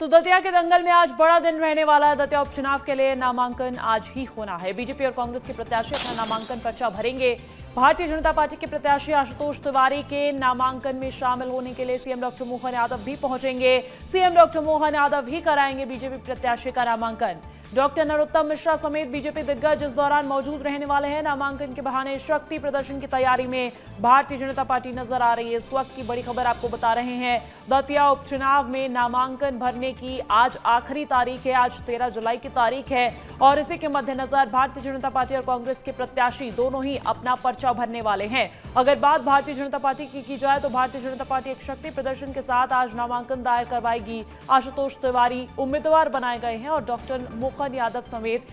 तो दतिया के दंगल में आज बड़ा दिन रहने वाला है। दतिया उपचुनाव के लिए नामांकन आज ही होना है। बीजेपी और कांग्रेस के प्रत्याशी अपना नामांकन पर्चा भरेंगे। भारतीय जनता पार्टी के प्रत्याशी आशुतोष तिवारी के नामांकन में शामिल होने के लिए सीएम डॉक्टर मोहन यादव भी पहुंचेंगे। सीएम डॉक्टर मोहन यादव ही कराएंगे बीजेपी प्रत्याशी का नामांकन। डॉक्टर नरोत्तम मिश्रा समेत बीजेपी दिग्गज इस दौरान मौजूद रहने वाले हैं। नामांकन के बहाने शक्ति प्रदर्शन की तैयारी में भारतीय जनता पार्टी नजर आ रही है। इस वक्त की बड़ी खबर आपको बता रहे हैं। दतिया उपचुनाव में नामांकन भरने की आज आखिरी तारीख है। आज 13 जुलाई की तारीख है और इसी के मद्देनजर भारतीय जनता पार्टी और कांग्रेस के प्रत्याशी दोनों ही अपना पर्चा भरने वाले हैं। अगर बात भारतीय जनता पार्टी की जाए तो भारतीय जनता पार्टी एक शक्ति प्रदर्शन के साथ आज नामांकन दायर करवाएगी। आशुतोष तिवारी उम्मीदवार बनाए गए हैं और डॉक्टर मोहन यादव समेत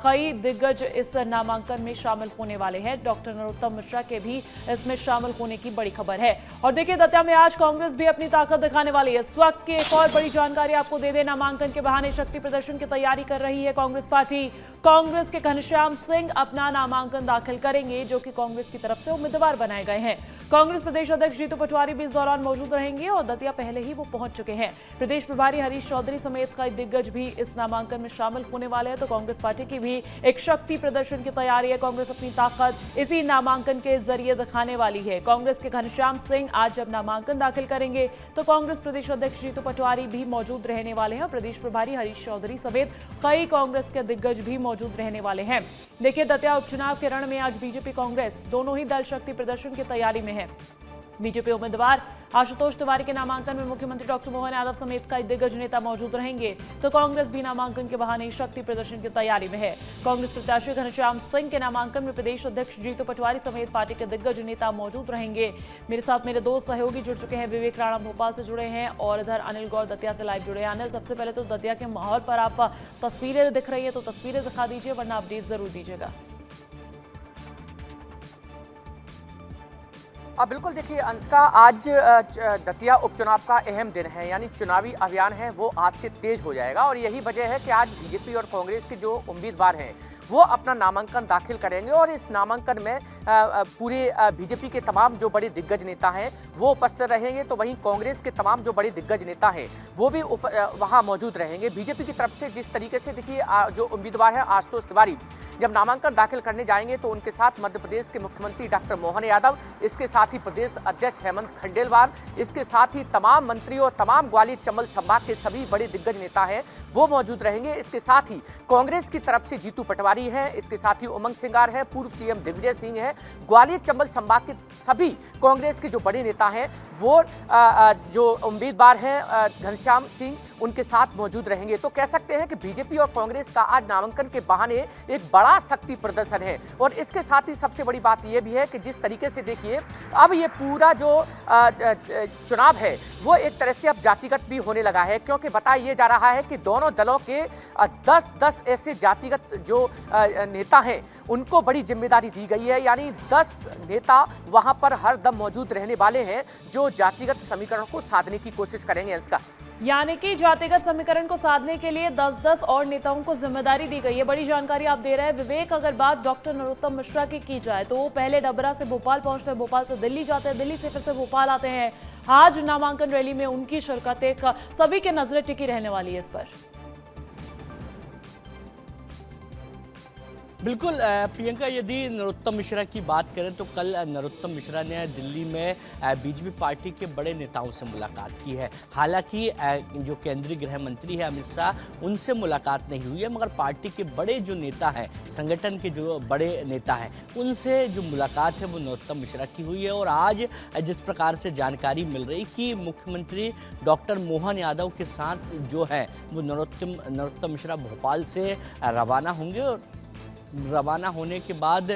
कई दिग्गज इस नामांकन में शामिल होने वाले हैं। डॉक्टर नरोत्तम मिश्रा के भी इसमें शामिल होने की बड़ी खबर है। और देखिए, दतिया में आज कांग्रेस भी अपनी ताकत दिखाने वाली है। इस वक्त की एक और बड़ी जानकारी आपको दे दें। नामांकन के बहाने शक्ति प्रदर्शन की तैयारी कर रही है कांग्रेस पार्टी। कांग्रेस के घनश्याम सिंह अपना नामांकन दाखिल करेंगे, जो कि कांग्रेस की तरफ से उम्मीदवार बनाए गए हैं। कांग्रेस प्रदेश अध्यक्ष जीतू पटवारी भी इस दौरान मौजूद रहेंगे और दतिया पहले ही वो पहुंच चुके हैं। प्रदेश प्रभारी हरीश चौधरी समेत कई दिग्गज भी इस नामांकन में शामिल होने वाले हैं। तो कांग्रेस पार्टी की भी एक शक्ति प्रदर्शन की तैयारी है। कांग्रेस अपनी ताकत इसी नामांकन के जरिए दिखाने वाली है। कांग्रेस के घनश्याम सिंह आज जब नामांकन दाखिल करेंगे तो कांग्रेस प्रदेश अध्यक्ष जीतू पटवारी भी मौजूद रहने वाले हैं। प्रदेश प्रभारी हरीश चौधरी समेत कई कांग्रेस के दिग्गज भी मौजूद रहने वाले हैं। देखिए, दतिया उपचुनाव के रण में आज बीजेपी कांग्रेस दोनों ही दल शक्ति प्रदर्शन की तैयारी में है। बीजेपी उम्मीदवार आशुतोष तिवारी के नामांकन में मुख्यमंत्री डॉक्टर मोहन यादव समेत कई दिग्गज नेता मौजूद रहेंगे। तो कांग्रेस भी नामांकन के बहाने शक्ति प्रदर्शन की तैयारी में है। कांग्रेस प्रत्याशी घनश्याम सिंह के नामांकन में प्रदेश अध्यक्ष जीतू पटवारी समेत पार्टी के दिग्गज नेता मौजूद रहेंगे। मेरे साथ मेरे दो सहयोगी जुड़ चुके हैं। विवेक राणा भोपाल से जुड़े हैं और इधर अनिल गौर दतिया से लाइव जुड़े हैं। अनिल, सबसे पहले तो दतिया के माहौल पर आप तस्वीरें दिख रही है, तो तस्वीरें दिखा दीजिए, वरना अपडेट जरूर दीजिएगा। बिल्कुल, देखिए अंशका, आज दतिया उपचुनाव का अहम दिन है, यानी चुनावी अभियान है वो आज से तेज हो जाएगा और यही वजह है कि आज बीजेपी और कांग्रेस के जो उम्मीदवार हैं वो अपना नामांकन दाखिल करेंगे और इस नामांकन में पूरे बीजेपी के तमाम जो बड़े दिग्गज नेता हैं वो उपस्थित रहेंगे। तो वहीं कांग्रेस के तमाम जो बड़े दिग्गज नेता हैं वो भी वहां मौजूद रहेंगे। बीजेपी की तरफ से जिस तरीके से देखिए जो उम्मीदवार है आशुतोष तिवारी जब नामांकन दाखिल करने जाएंगे तो उनके साथ मध्य प्रदेश के मुख्यमंत्री डॉक्टर मोहन यादव, इसके साथ ही प्रदेश अध्यक्ष हेमंत खंडेलवाल, इसके साथ ही तमाम मंत्री और तमाम ग्वालियर चंबल संभाग के सभी बड़े दिग्गज नेता हैं वो मौजूद रहेंगे। इसके साथ ही कांग्रेस की तरफ से जीतू पटवारी है, इसके साथ ही उमंग सिंगार है, पूर्व सीएम दिग्विजय सिंह है। ग्वालियर चंबल संभाग के सभी कांग्रेस के जो बड़े नेता हैं वो जो उम्मीदवार हैं घनश्याम सिंह उनके साथ मौजूद रहेंगे। तो कह सकते हैं कि बीजेपी और कांग्रेस का आज नामांकन के बहाने एक बड़ा शक्ति प्रदर्शन है। और इसके साथ ही सबसे बड़ी बात यह भी है कि जिस तरीके से देखिए अब ये पूरा जो चुनाव है वो एक तरह से अब जातिगत भी होने लगा है, क्योंकि बताया ये जा रहा है कि दोनों दलों के 10 ऐसे जातिगत जो नेता हैं उनको बड़ी जिम्मेदारी दी गई है। यानी 10 नेता वहां पर हर दम मौजूद रहने वाले हैं जो जातिगत समीकरण को साधने की कोशिश करेंगे। इसका यानी कि जातिगत समीकरण को साधने के लिए 10-10 और नेताओं को जिम्मेदारी दी गई है। बड़ी जानकारी आप दे रहे हैं विवेक। अगर बात डॉक्टर नरोत्तम मिश्रा की जाए तो वो पहले डबरा से भोपाल पहुंचते हैं, भोपाल से दिल्ली जाते हैं, दिल्ली से फिर से भोपाल आते हैं। आज नामांकन रैली में उनकी शिरकत एक सभी के नजरें टिकी रहने वाली है इस पर। बिल्कुल प्रियंका, यदि नरोत्तम मिश्रा की बात करें तो कल नरोत्तम मिश्रा ने दिल्ली में बीजेपी पार्टी के बड़े नेताओं से मुलाकात की है। हालांकि जो केंद्रीय गृह मंत्री है अमित शाह, उनसे मुलाकात नहीं हुई है, मगर पार्टी के बड़े जो नेता हैं, संगठन के जो बड़े नेता हैं, उनसे जो मुलाकात है वो नरोत्तम मिश्रा की हुई है। और आज जिस प्रकार से जानकारी मिल रही कि मुख्यमंत्री डॉक्टर मोहन यादव के साथ जो है वो नरोत्तम मिश्रा भोपाल से रवाना होंगे और रवाना होने के बाद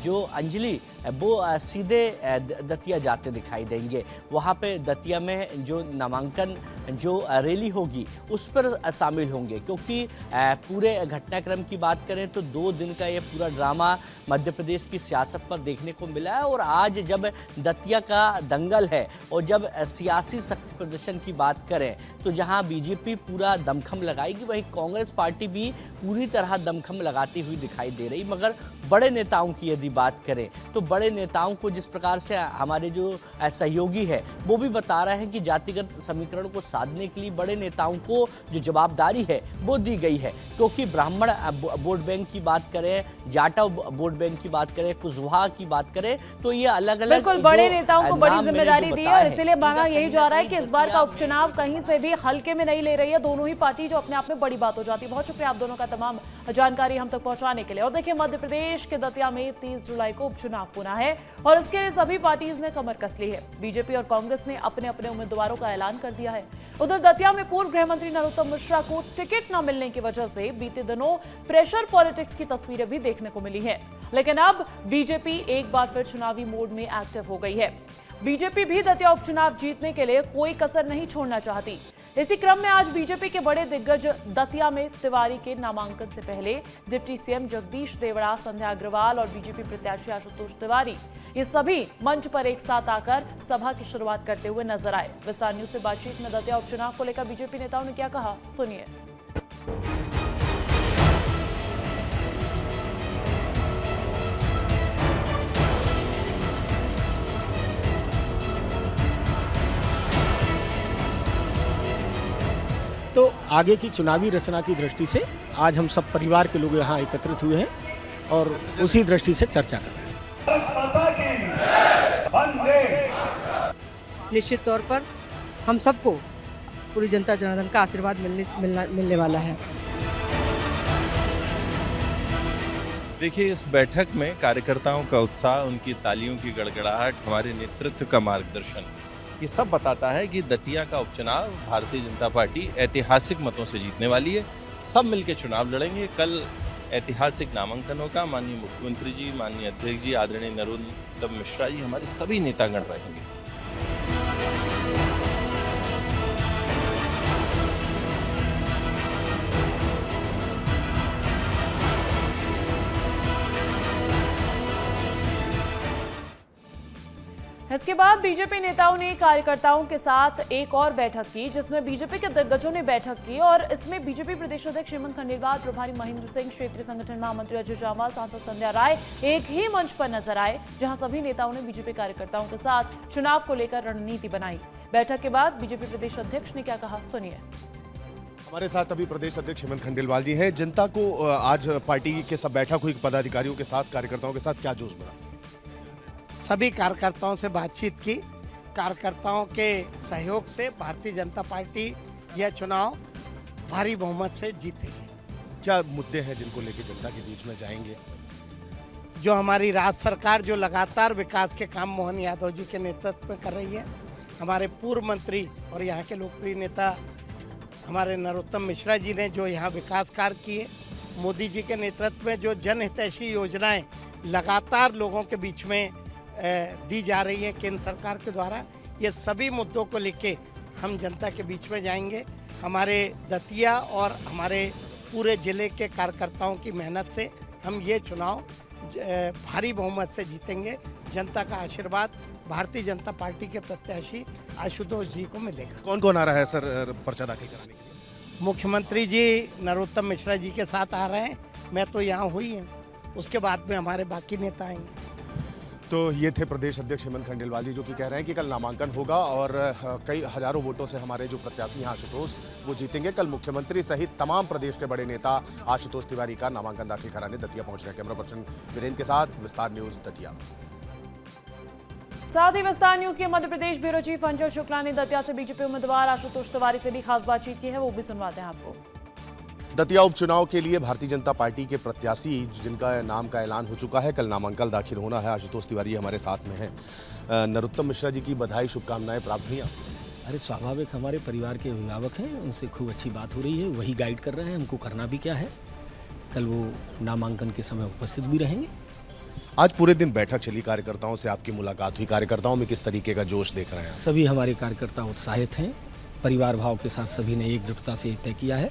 जो अंजलि वो सीधे दतिया जाते दिखाई देंगे। वहाँ पे दतिया में जो नामांकन जो रैली होगी उस पर शामिल होंगे, क्योंकि पूरे घटनाक्रम की बात करें तो 2 दिन का ये पूरा ड्रामा मध्य प्रदेश की सियासत पर देखने को मिला है। और आज जब दतिया का दंगल है और जब सियासी शक्ति प्रदर्शन की बात करें तो जहाँ बीजेपी पूरा दमखम लगाएगी, वहीं कांग्रेस पार्टी भी पूरी तरह दमखम लगाती हुई दिखाई दे रही। मगर बड़े नेताओं की यदि बात करें तो बड़े नेताओं को जिस प्रकार से हमारे जो सहयोगी है वो भी बता रहे हैं कि जातिगत समीकरण को साधने के लिए बड़े नेताओं को जो जवाबदारी है वो दी गई है, क्योंकि ब्राह्मण वोट बैंक की बात करें, जाटा वोट बैंक की बात करें, कुशवाहा की बात करें, तो ये अलग अलग बिल्कुल बड़े नेताओं को बड़ी जिम्मेदारी दी है और इसीलिए माना यही जा रहा है कि इस बार का उपचुनाव कहीं से भी हल्के में नहीं ले रही है दोनों ही पार्टी, जो अपने आप में बड़ी बात हो जाती है। बहुत शुक्रिया आप दोनों का तमाम जानकारी हम तक पहुंचाने के लिए। और देखिए, मध्य प्रदेश के दतिया में 30 जुलाई को उपचुनाव होना है और इसके लिए सभी पार्टीज ने कमर कस ली है। बीजेपी और कांग्रेस ने अपने अपने उम्मीदवारों का ऐलान कर दिया है। उधर दतिया में पूर्व गृह मंत्री नरोत्तम मिश्रा को टिकट न मिलने की वजह से बीते दिनों प्रेशर पॉलिटिक्स की तस्वीरें भी देखने को मिली हैं, लेकिन अब बीजेपी एक बार फिर चुनावी मोड में एक्टिव हो गई है। बीजेपी भी दतिया उपचुनाव जीतने के लिए कोई कसर नहीं छोड़ना चाहती। इसी क्रम में आज बीजेपी के बड़े दिग्गज दतिया में तिवारी के नामांकन से पहले डिप्टी सीएम जगदीश देवड़ा, संध्या अग्रवाल और बीजेपी प्रत्याशी आशुतोष तिवारी ये सभी मंच पर एक साथ आकर सभा की शुरुआत करते हुए नजर आए। विस्तार न्यूज से बातचीत में दतिया उपचुनाव को लेकर बीजेपी नेताओं ने क्या कहा, सुनिए। तो आगे की चुनावी रचना की दृष्टि से आज हम सब परिवार के लोग यहाँ एकत्रित हुए हैं और उसी दृष्टि से चर्चा कर रहे हैं। निश्चित तौर पर हम सबको पूरी जनता जनार्दन का आशीर्वाद मिलने वाला है। देखिए, इस बैठक में कार्यकर्ताओं का उत्साह, उनकी तालियों की गड़गड़ाहट, हमारे नेतृत्व का मार्गदर्शन, ये सब बताता है कि दतिया का उपचुनाव भारतीय जनता पार्टी ऐतिहासिक मतों से जीतने वाली है। सब मिलकर चुनाव लड़ेंगे। कल ऐतिहासिक नामांकन होगा। माननीय मुख्यमंत्री जी, माननीय अध्यक्ष जी, आदरणीय नरोत्तम मिश्रा जी, हमारे सभी नेतागण रहेंगे। इसके बाद बीजेपी नेताओं ने कार्यकर्ताओं के साथ एक और बैठक की, जिसमें बीजेपी के दिग्गजों ने बैठक की और इसमें बीजेपी प्रदेश अध्यक्ष हेमंत खंडेलवाल, प्रभारी महेंद्र सिंह, क्षेत्रीय संगठन महामंत्री अजय जामवाल, सांसद संध्या राय एक ही मंच पर नजर आए, जहां सभी नेताओं ने बीजेपी कार्यकर्ताओं के साथ चुनाव को लेकर रणनीति बनाई। बैठक के बाद बीजेपी प्रदेश अध्यक्ष ने क्या कहा, सुनिए। हमारे साथ अभी प्रदेश अध्यक्ष हेमंत खंडेलवाल जी हैं। जनता को आज पार्टी के सब बैठक हुई, पदाधिकारियों के साथ, कार्यकर्ताओं के साथ, क्या जोश बना? सभी कार्यकर्ताओं से बातचीत की। कार्यकर्ताओं के सहयोग से भारतीय जनता पार्टी यह चुनाव भारी बहुमत से जीतेगी। क्या मुद्दे हैं जिनको लेकर जनता के बीच में जाएंगे? जो हमारी राज्य सरकार जो लगातार विकास के काम मोहन यादव जी के नेतृत्व में कर रही है, हमारे पूर्व मंत्री और यहाँ के लोकप्रिय नेता हमारे नरोत्तम मिश्रा जी ने जो यहाँ विकास कार्य किए, मोदी जी के नेतृत्व में जो जनहितैषी योजनाएं लगातार लोगों के बीच में दी जा रही है केंद्र सरकार के द्वारा, ये सभी मुद्दों को लेके हम जनता के बीच में जाएंगे। हमारे दतिया और हमारे पूरे ज़िले के कार्यकर्ताओं की मेहनत से हम ये चुनाव भारी बहुमत से जीतेंगे। जनता का आशीर्वाद भारतीय जनता पार्टी के प्रत्याशी आशुतोष जी को मिलेगा। कौन कौन आ रहा है सर पर्चा दाखिल कराने के लिए? मुख्यमंत्री जी नरोत्तम मिश्रा जी के साथ आ रहे हैं, मैं तो यहाँ हुई हूँ, उसके बाद में हमारे बाकी नेता आएंगे। तो ये थे प्रदेश अध्यक्ष हेमंत खंडेलवाल जी, जो कि कह रहे हैं कि कल नामांकन होगा और कई हजारों वोटों से हमारे जो प्रत्याशी हैं आशुतोष, वो जीतेंगे। कल मुख्यमंत्री सहित तमाम प्रदेश के बड़े नेता आशुतोष तिवारी का नामांकन दाखिल कराने दतिया पहुंच रहे हैं। कैमरा पर्सन वीरेंद्र के साथ विस्तार न्यूज दतिया। साथ ही विस्तार न्यूज के मध्य प्रदेश ब्यूरो चीफ अंचल शुक्ला ने दतिया से बीजेपी उम्मीदवार आशुतोष तिवारी से भी खास बातचीत की है, वो भी सुनवाते हैं आपको। दतिया उपचुनाव के लिए भारतीय जनता पार्टी के प्रत्याशी जिनका नाम का ऐलान हो चुका है, कल नामांकन दाखिल होना है। आशुतोष तिवारी हमारे साथ में हैं। नरोत्तम मिश्रा जी की बधाई, शुभकामनाएं प्राप्त हुई। अरे स्वाभाविक, हमारे परिवार के अभिभावक हैं, उनसे खूब अच्छी बात हो रही है, वही गाइड कर रहे हैं, हमको करना भी क्या है। कल वो नामांकन के समय उपस्थित भी रहेंगे। आज पूरे दिन बैठक चली, कार्यकर्ताओं से आपकी मुलाकात हुई, कार्यकर्ताओं में किस तरीके का जोश देख रहे हैं? सभी हमारे कार्यकर्ता उत्साहित हैं, परिवार भाव के साथ सभी ने एकजुटता से तय किया है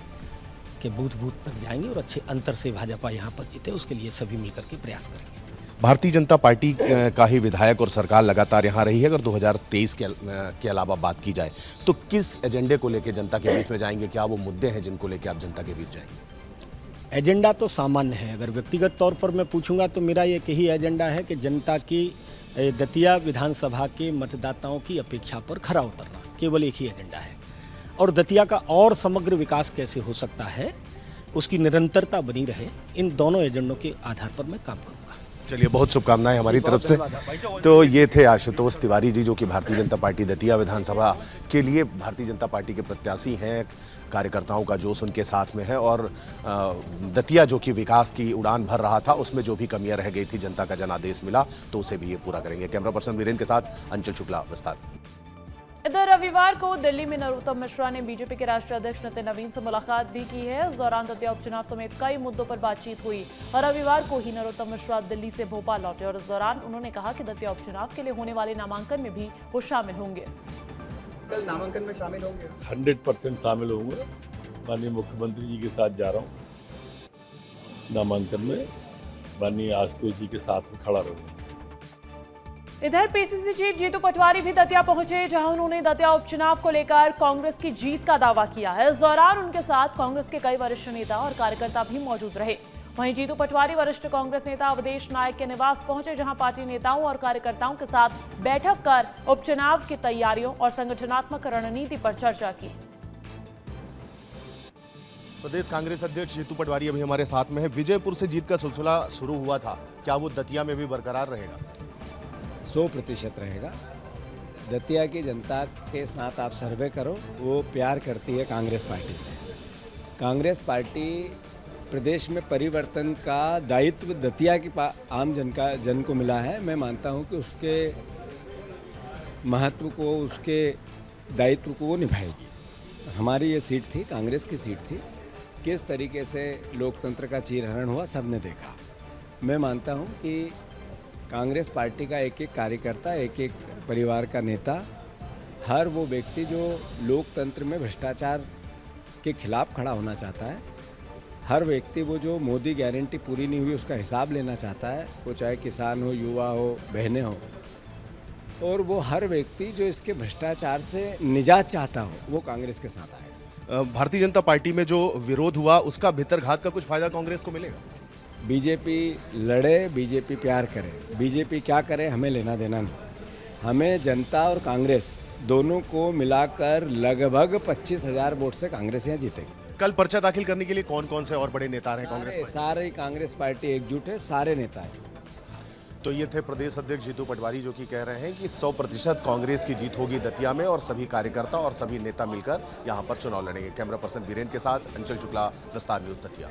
कि बूथ तक जाएंगे और अच्छे अंतर से भाजपा यहाँ पर जीते, उसके लिए सभी मिलकर के प्रयास करेंगे। भारतीय जनता पार्टी का ही विधायक और सरकार लगातार यहाँ रही है। अगर 2023 के अलावा बात की जाए तो किस एजेंडे को लेकर जनता के बीच में जाएंगे? क्या वो मुद्दे हैं जिनको लेकर आप जनता के बीच जाएंगे? एजेंडा तो सामान्य है। अगर व्यक्तिगत तौर पर मैं पूछूंगा तो मेरा एक ही एजेंडा है कि जनता की दतिया विधानसभा के मतदाताओं की अपेक्षा पर खरा उतरना, केवल एक ही एजेंडा है। और दतिया का और समग्र विकास कैसे हो सकता है, उसकी निरंतरता बनी रहे, इन दोनों एजेंडों के आधार पर मैं काम करूँगा। चलिए, बहुत शुभकामनाएं हमारी तरफ से। तो ये थे आशुतोष तिवारी जी, जो कि भारतीय जनता पार्टी दतिया विधानसभा के लिए भारतीय जनता पार्टी के प्रत्याशी हैं। कार्यकर्ताओं का जोश उनके साथ में है और दतिया जो कि विकास की उड़ान भर रहा था, उसमें जो भी कमियां रह गई थी, जनता का जनादेश मिला तो उसे भी ये पूरा करेंगे। कैमरा पर्सन वीरेंद्र के साथ अंचल शुक्ला, विस्तार। इधर रविवार को दिल्ली में नरोत्तम मिश्रा ने बीजेपी के राष्ट्रीय अध्यक्ष नितिन नवीन से मुलाकात भी की है। इस दौरान दतिया उपचुनाव समेत कई मुद्दों पर बातचीत हुई और रविवार को ही नरोत्तम मिश्रा दिल्ली से भोपाल लौटे और इस दौरान उन्होंने कहा कि दतिया उपचुनाव के लिए होने वाले नामांकन में भी वो शामिल होंगे। कल नामांकन में शामिल होंगे? 100% शामिल होंगे। माननीय मुख्यमंत्री जी के साथ जा रहा हूँ नामांकन में, माननीय आशुतोष जी के साथ में खड़ा रहूँगा। इधर पीसीसी चीफ जीतू पटवारी भी दतिया पहुंचे, जहां उन्होंने दतिया उपचुनाव को लेकर कांग्रेस की जीत का दावा किया है। इस दौरान उनके साथ कांग्रेस के कई वरिष्ठ नेता और कार्यकर्ता भी मौजूद रहे। वहीं जीतू पटवारी वरिष्ठ कांग्रेस नेता अवधेश नायक के निवास पहुंचे, जहां पार्टी नेताओं और कार्यकर्ताओं के साथ बैठक कर उपचुनाव की तैयारियों और संगठनात्मक रणनीति पर चर्चा की। प्रदेश कांग्रेस अध्यक्ष जीतू पटवारी अभी हमारे साथ में है। विजयपुर से जीत का सिलसिला शुरू हुआ था, क्या वो दतिया में भी बरकरार रहेगा? 100% रहेगा। दतिया की जनता के साथ आप सर्वे करो, वो प्यार करती है कांग्रेस पार्टी से। कांग्रेस पार्टी प्रदेश में परिवर्तन का दायित्व दतिया की आम जन को मिला है। मैं मानता हूं कि उसके महत्व को, उसके दायित्व को वो निभाएगी। हमारी ये सीट थी, कांग्रेस की सीट थी। किस तरीके से लोकतंत्र का चीरहरण हुआ सबने देखा। मैं मानता हूं कि कांग्रेस पार्टी का एक एक कार्यकर्ता, एक एक परिवार का नेता, हर वो व्यक्ति जो लोकतंत्र में भ्रष्टाचार के खिलाफ खड़ा होना चाहता है, हर व्यक्ति वो जो मोदी गारंटी पूरी नहीं हुई उसका हिसाब लेना चाहता है, वो चाहे किसान हो, युवा हो, बहनें हो, और वो हर व्यक्ति जो इसके भ्रष्टाचार से निजात चाहता हो, वो कांग्रेस के साथ आएगा। भारतीय जनता पार्टी में जो विरोध हुआ उसका भीतरघात का कुछ फायदा कांग्रेस को मिलेगा? बीजेपी लड़े, बीजेपी प्यार करे, बीजेपी क्या करे हमें लेना देना नहीं। हमें जनता और कांग्रेस दोनों को मिलाकर लगभग 25,000 वोट से कांग्रेस यहाँ जीतेगी। कल पर्चा दाखिल करने के लिए कौन कौन से और बड़े नेता हैं कांग्रेस? सारे कांग्रेस पार्टी एकजुट है, सारे नेता हैं। तो ये थे प्रदेश अध्यक्ष जीतू पटवारी, जो कि कह रहे हैं कि 100% कांग्रेस की जीत होगी दतिया में और सभी कार्यकर्ता और सभी नेता मिलकर यहां पर चुनाव लड़ेंगे। कैमरा पर्सन वीरेंद्र के साथ अंचल शुक्ला, विस्तार न्यूज़ दतिया।